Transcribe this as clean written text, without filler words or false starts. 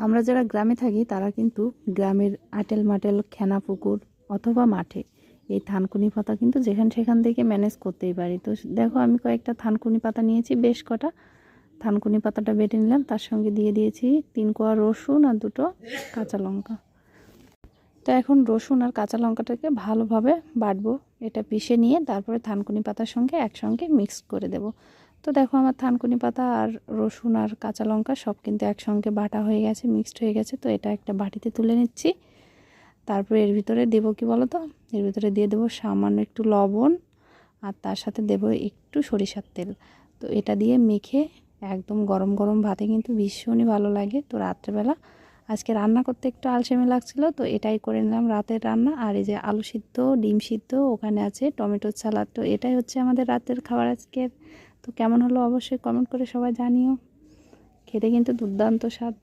আমরা যারা গ্রামে থাকি তারা কিন্তু গ্রামের আটেল মাটেল খেনা পুকুর অথবা মাঠে এই থানকুনি পাতা কিন্তু যেখান সেখান থেকে ম্যানেজ করতেই পারি। তো দেখো আমি কয়েকটা থানকুনি পাতা নিয়েছি, বেশ কটা থানকুনি পাতাটা বেটে নিলাম, তার সঙ্গে দিয়ে দিয়েছি 3 কোয়া রসুন আর 2টো কাঁচা লঙ্কা। তো এখন রসুন আর কাঁচা লঙ্কাটাকে ভালোভাবে বাটবো, এটা পিষে নিয়ে তারপরে থানকুনি পাতার সঙ্গে একসঙ্গে মিক্স করে দেব। তো দেখো আমার থানকুনি পাতা আর রসুন আর কাঁচা লঙ্কা সব কিন্তু একসঙ্গে বাটা হয়ে গেছে, মিক্সড হয়ে গেছে। তো এটা একটা বাটিতে তুলে নিচ্ছি। তারপরে এর ভিতরে দেবো কি বলো তো, এর ভিতরে দিয়ে দেবো সামান্য একটু লবণ আর তার সাথে দেবো একটু সরিষার তেল। তো এটা দিয়ে মেখে একদম গরম গরম ভাতে কিন্তু ভীষণই ভালো লাগে। তো রাত্রেবেলা আজকে রান্না করতে একটু আলসেমি লাগছিলো, তো এটাই করে নিলাম রাতের রান্না। আর এই যে আলু সিদ্ধ, ডিম সিদ্ধ ওখানে আছে, টমেটোর সালাদ। তো এটাই হচ্ছে আমাদের রাতের খাবার আজকের। তো কেমন হলো অবশ্যই কমেন্ট করে সবাই জানিও। খেতে কিন্তু দুর্দান্ত স্বাদ।